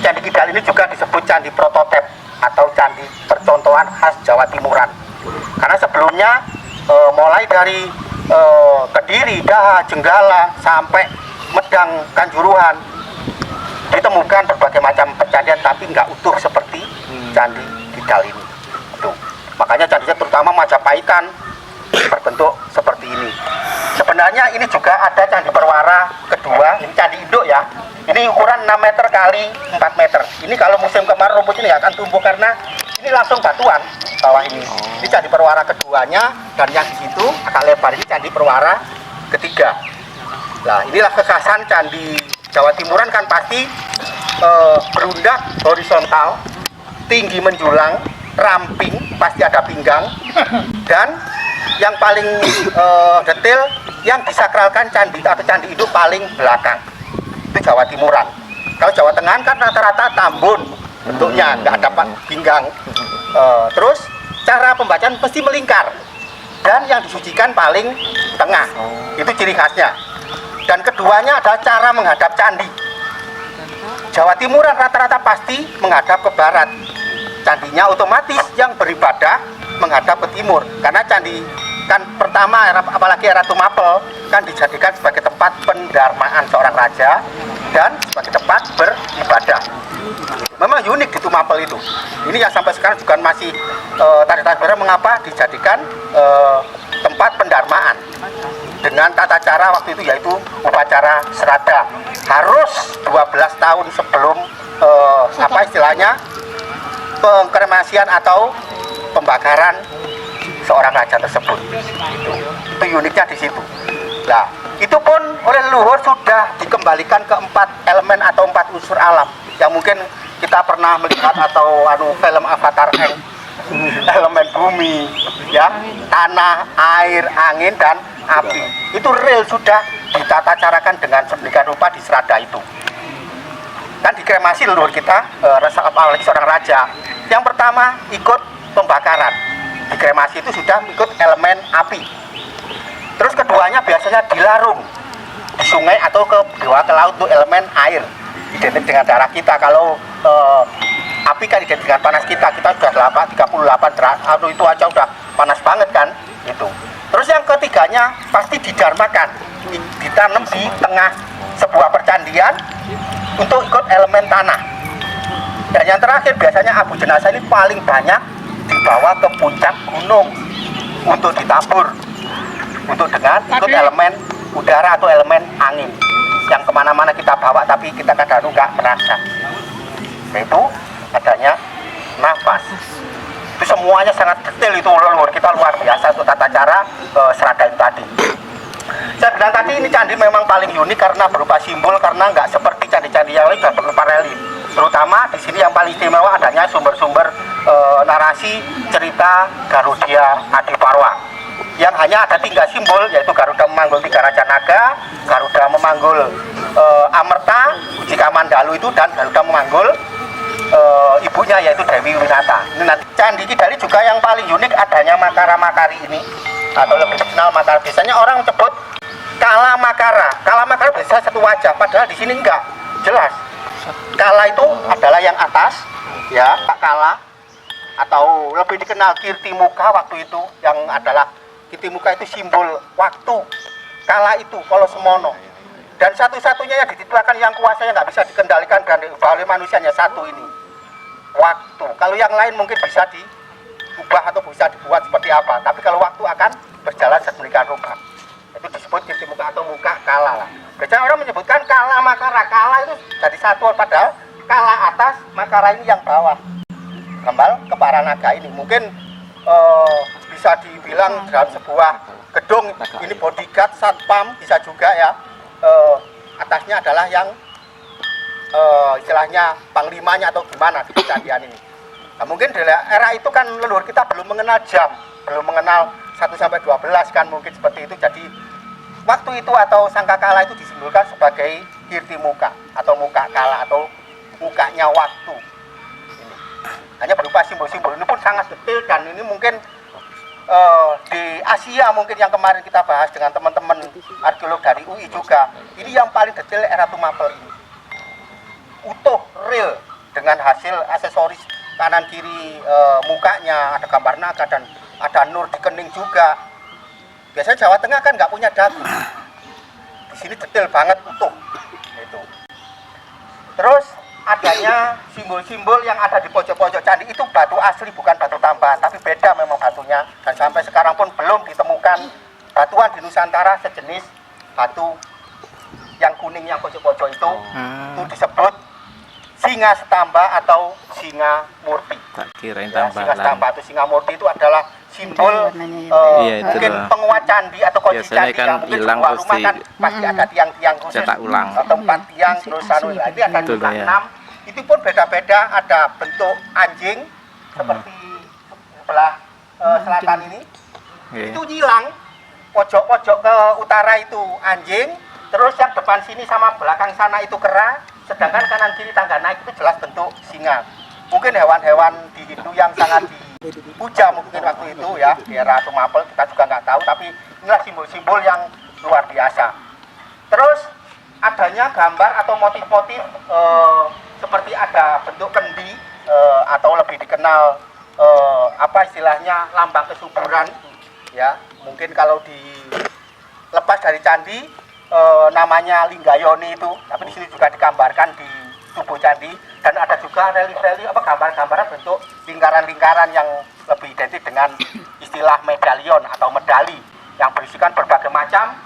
Candi Kidal ini juga disebut candi prototip atau candi percontohan khas Jawa Timuran. Karena sebelumnya mulai dari Kediri, Daha, Jenggala sampai Medang, Kanjuruhan ditemukan berbagai macam percandian, tapi nggak utuh seperti Candi Kidal ini. Tuh. Makanya candinya terutama Majapahitan berbentuk seperti ini. Sebenarnya ini juga ada Candi Perwara kedua, ini candi induk ya. Ini ukuran 6 meter kali 4 meter. Ini kalau musim kemarau rumput ini nggak akan tumbuh karena ini langsung batuan bawah ini. Ini Candi Perwara keduanya, dan yang di situ agak lebar ini Candi Perwara ketiga. Nah, inilah kekhasan Candi Jawa Timuran kan pasti berundak horizontal, tinggi menjulang, ramping, pasti ada pinggang, dan yang paling detail yang disakralkan candi atau candi induk paling belakang itu Jawa Timuran. Kalau Jawa Tengah kan rata-rata tambun bentuknya, nggak ada pinggang. Terus cara pembacaan mesti melingkar, dan yang disucikan paling tengah, itu ciri khasnya. Dan keduanya adalah cara menghadap candi. Jawa Timuran rata-rata pasti menghadap ke barat. Candinya otomatis yang beribadah menghadap ke timur, karena candi kan pertama apalagi era Tumapel kan dijadikan sebagai tempat pendarmaan seorang raja dan sebagai tempat beribadah. Memang unik di Tumapel itu. Ini yang sampai sekarang juga masih tari-tari mengapa dijadikan tempat pendarmaan dengan tata cara waktu itu, yaitu upacara serada. Harus 12 tahun sebelum apa istilahnya pengkremasian atau pembakaran seorang raja tersebut. Itu uniknya di situ. Nah, itu pun oleh leluhur sudah dikembalikan ke 4 elemen atau 4 unsur alam yang mungkin kita pernah melihat atau film Avatar Aang. Elemen bumi, ya, tanah, air, angin, dan api. Itu real sudah ditata carakan dengan sedemikian rupa di serada itu. Kan dikremasi leluhur kita, apalagi seorang raja. Yang pertama ikut pembakaran. Dikremasi itu sudah ikut elemen api. Terus keduanya biasanya dilarung di sungai atau ke bawah ke laut untuk elemen air. Identik dengan darah kita. Kalau api kan identik dengan panas kita sudah 38 derajat, itu aja udah panas banget kan itu. Terus yang ketiganya pasti didarmakan, ditanam di tengah sebuah percandian untuk ikut elemen tanah. Dan yang terakhir biasanya abu jenazah ini paling banyak dibawa ke puncak gunung untuk ditabur, untuk dengan ikut elemen udara atau elemen angin yang kemana-mana kita bawa tapi kita kadang nggak merasa. Itu adanya nafas. Itu semuanya sangat detail, itu leluhur kita luar biasa untuk tata cara serada itu tadi. Saya bilang tadi ini candi memang paling unik karena berupa simbol, karena nggak seperti candi-candi yang lain sudah berupa relief. Terutama di sini yang paling istimewa adanya sumber-sumber narasi cerita Garudia Adiparwa yang hanya ada 3 simbol, yaitu Garuda memanggul 3 raja naga, Garuda memanggul Amerta, jika Mandalu itu, dan Garuda memanggul ibunya yaitu Dewi Winata. Ini nanti Candi Kidal juga yang paling unik adanya Makara-Makari ini, atau lebih dikenal Makara. Biasanya orang menyebut Kala Makara. Kala Makara bisa satu wajah, padahal di sini enggak jelas. Kala itu adalah yang atas, ya, Pak Kala, atau lebih dikenal Kirti Muka waktu itu, yang adalah Kirti Muka itu simbol waktu. Kala itu kalau semono. Dan satu-satunya yang dititipkan yang kuasanya nggak bisa dikendalikan dan oleh manusianya satu ini, waktu. Kalau yang lain mungkin bisa diubah atau bisa dibuat seperti apa, tapi kalau waktu akan berjalan sedemikian rupa. Itu disebut Kirti Muka atau Muka Kala lah. Biasanya orang menyebutkan Kala Makara. Kala itu dari satu, padahal Kala atas, Makara ini yang bawah. Kembal ke para naga ini mungkin bisa dibilang dalam sebuah gedung ini bodyguard, satpam bisa juga ya. Atasnya adalah yang istilahnya panglimanya atau gimana di kejadian ini. Nah, mungkin di era itu kan leluhur kita belum mengenal jam, belum mengenal 1 sampai 12 kan, mungkin seperti itu. Jadi waktu itu atau sangkakala itu disimbolkan sebagai Kirti Muka atau Muka Kala atau mukanya waktu. Ini hanya berupa simbol-simbol, ini pun sangat detail, dan ini mungkin di Asia mungkin yang kemarin kita bahas dengan teman-teman arkeolog dari UI juga, ini yang paling detail era Tumapel ini, utuh, real, dengan hasil aksesoris kanan kiri mukanya ada gambar naga dan ada nur di kening juga. Biasanya Jawa Tengah kan nggak punya dagu. Di sini detail banget utuh. Itu. Terus adanya simbol-simbol yang ada di pojok-pojok candi itu batu asli bukan batu tambahan, tapi beda memang batunya. Dan sampai sekarang pun belum ditemukan batuan di Nusantara sejenis batu yang kuning yang pojok-pojok itu disebut singa setamba atau singa murti. Tak kirain Ya, tambah singa setamba atau singa murti itu adalah simbol mungkin penguat candi atau kunci biasanya candi kan yang mungkin hilang sebuah terus rumah kan pasti ada tiang-tiang khusus cetak ulang. atau 4 tiang terus ini ada Betul, juga ya. 6. Itu pun beda-beda, ada bentuk anjing seperti sebelah selatan ini. Itu hilang pojok-pojok ke utara itu anjing, terus yang depan sini sama belakang sana itu kera, sedangkan kanan kiri tangga naik itu jelas bentuk singa. Mungkin hewan-hewan di Hindu yang sangat dipuja mungkin waktu itu ya, di era Tumapel kita juga nggak tahu, tapi inilah simbol-simbol yang luar biasa. Terus adanya gambar atau motif-motif seperti ada bentuk kendi atau lebih dikenal apa istilahnya lambang kesuburan ya, mungkin kalau dilepas dari candi namanya Linggayoni itu, tapi di sini juga digambarkan di tubuh candi, dan ada juga relief-relief apa gambar-gambaran bentuk lingkaran-lingkaran yang lebih identik dengan istilah medalion atau medali yang berisikan berbagai macam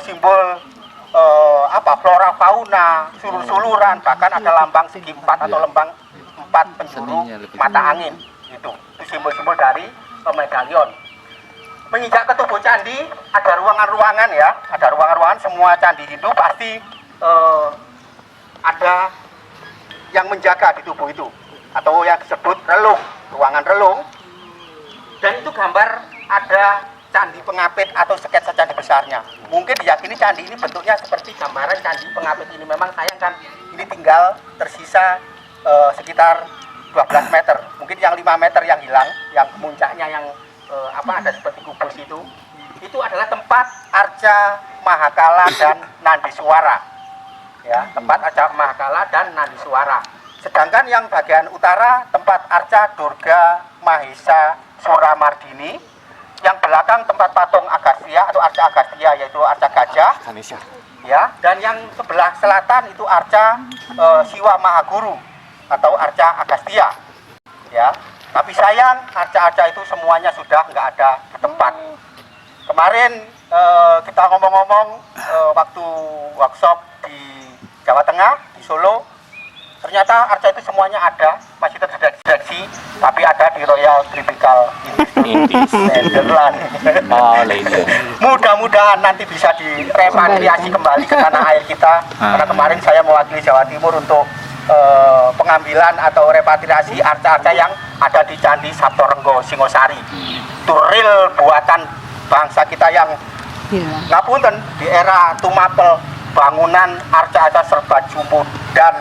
simbol apa flora fauna, sulur-suluran, bahkan ada lambang segi 4 atau lambang 4 penjuru mata angin. Itu simbol-simbol dari medalion. Menginjak ke tubuh candi ada ruangan-ruangan ya, ada ruangan-ruangan. Semua candi Hindu pasti ada yang menjaga di tubuh itu atau yang disebut relung, ruangan relung. Dan itu gambar ada candi pengapit atau sketsa candi besarnya. Mungkin diyakini candi ini bentuknya seperti gambaran candi pengapit ini. Memang sayang kan ini tinggal tersisa sekitar 12 meter. Mungkin yang 5 meter yang hilang, yang puncaknya yang ada seperti kubus itu adalah tempat Arca Mahakala dan Nandiswara. Ya, tempat Arca Mahakala dan Nandiswara. Sedangkan yang bagian utara tempat Arca Durga Mahesa Suramardini, yang belakang tempat patung Agastya atau Arca Agastya yaitu Arca Gajah. Ya, dan yang sebelah selatan itu Arca Siwa Mahaguru atau Arca Agastya. Ya. Tapi sayang, arca-arca itu semuanya sudah nggak ada di tempat. Kemarin kita ngomong-ngomong waktu workshop di Jawa Tengah, di Solo, ternyata arca itu semuanya ada, masih terdeteksi, tapi ada di Royal Tropical Nederland. Mudah-mudahan nanti bisa direpatriasi kembali ke tanah air kita, karena kemarin saya mewakili Jawa Timur untuk pengambilan atau repatriasi arca-arca yang ada di Candi Sabtorenggo Singosari. Itu real buatan bangsa kita yang ngapunten di era Tumapel, bangunan arca-arca serba jumbo dan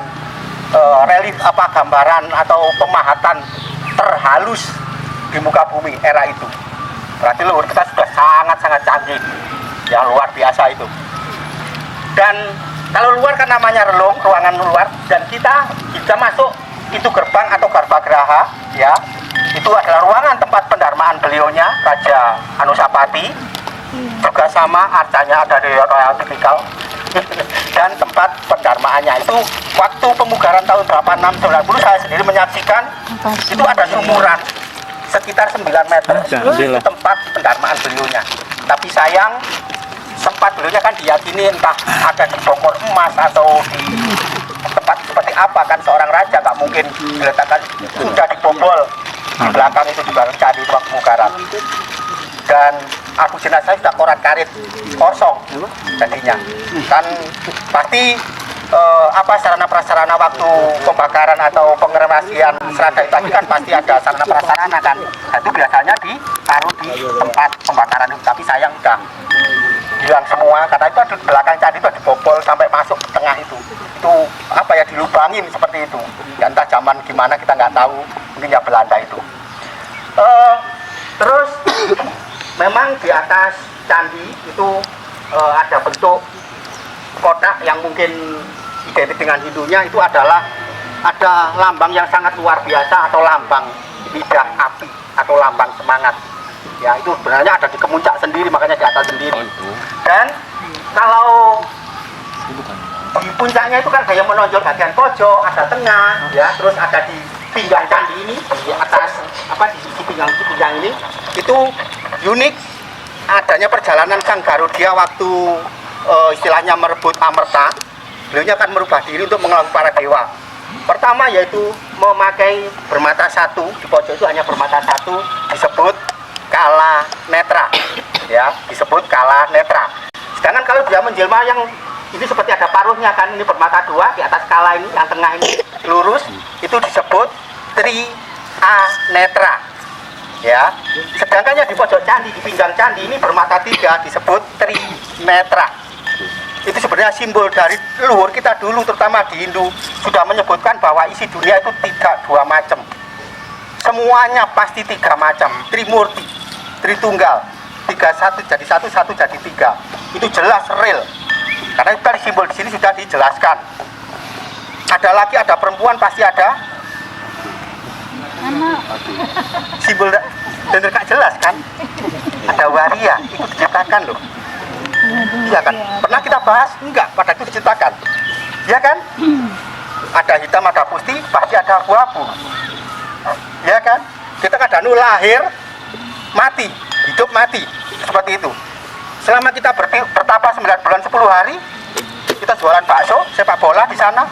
relief apa gambaran atau pemahatan terhalus di muka bumi era itu. Berarti luhur kita sudah sangat-sangat canggih, yang luar biasa itu. Dan kalau luar kan namanya relung, ruangan luar, dan kita bisa masuk itu gerbang atau garbageraha, ya. Itu adalah ruangan tempat pendarmaan beliaunya, Raja Anusapati. Juga sama arcanya ada di Royal Tropical. Dan tempat pendarmaannya itu waktu pemugaran tahun 86-90 saya sendiri menyaksikan itu ada sumuran sekitar 9 meter. Itu tempat pendarmaan beliaunya. Tapi sayang sempat beliaunya kan diyakini entah ada di bongkor emas atau di tempat seperti apa, kan seorang raja nggak mungkin diletakkan, sudah dibobol di belakang itu di belakang candi waktu pemugaran. Dan aku jenazah sudah korat karit kosong jadinya. Kan pasti apa sarana prasarana waktu pembakaran atau pengeremasian seragam tadi kan pasti ada sarana prasarana kan. Nah, itu biasanya ditaruh di tempat pembakaran itu, tapi sayang udah hilang semua karena itu di belakang candi itu dibobol sampai masuk ke tengah itu apa ya, dilubangin seperti itu ya, entah zaman gimana kita nggak tahu, mungkin ya Belanda itu. Terus memang di atas candi itu ada bentuk kotak yang mungkin identik dengan Hindunya, itu adalah ada lambang yang sangat luar biasa atau lambang lidah api atau lambang semangat. Ya, itu sebenarnya ada di kemuncak sendiri, makanya di atas sendiri. Dan kalau di puncaknya itu kan ada yang menonjol bagian pojok, ada tengah, ya, terus ada di pinggang candi ini, di atas di sisi pinggang ini, itu unik adanya perjalanan Sang Garudia waktu istilahnya merebut Amerta. Beliaunya akan merubah diri untuk mengelak para dewa. Pertama yaitu memakai bermata satu, di pojok itu hanya bermata satu, disebut Kala Netra, ya, disebut Kala Netra. Sedangkan kalau dia menjelma yang ini seperti ada paruhnya kan, ini bermata dua, di atas kala ini, yang tengah ini lurus, itu disebut Tri Anetra. Ya, sedangkan yang di pojok candi, di pinggang candi ini bermata tiga, disebut Tri Netra. Itu sebenarnya simbol dari leluhur kita dulu, terutama di Hindu, sudah menyebutkan bahwa isi dunia itu tidak dua macam. Semuanya pasti tiga macam, Trimurti, Tritunggal, tiga satu jadi satu, satu jadi tiga. Itu jelas real. Karena itu tadi simbol di sini sudah dijelaskan. Ada laki, ada perempuan, pasti ada simbol dan gak jelas kan? Ada waria, itu diciptakan loh. Iya kan? Pernah kita bahas? Enggak, pada itu diciptakan. Iya kan? Ada hitam, ada putih, pasti ada abu-abu. Iya kan? Kita kadang lahir, mati, hidup mati, seperti itu. Selama kita bertapa 9 bulan 10 hari, kita jualan bakso, sepak bola di sana.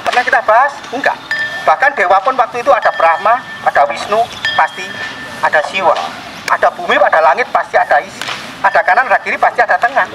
Pernah kita bahas? Enggak. Bahkan dewa pun waktu itu ada Brahma, ada Wisnu, pasti ada Siwa. Ada bumi, ada langit, pasti ada isi. Ada kanan, ada kiri, pasti ada tengah.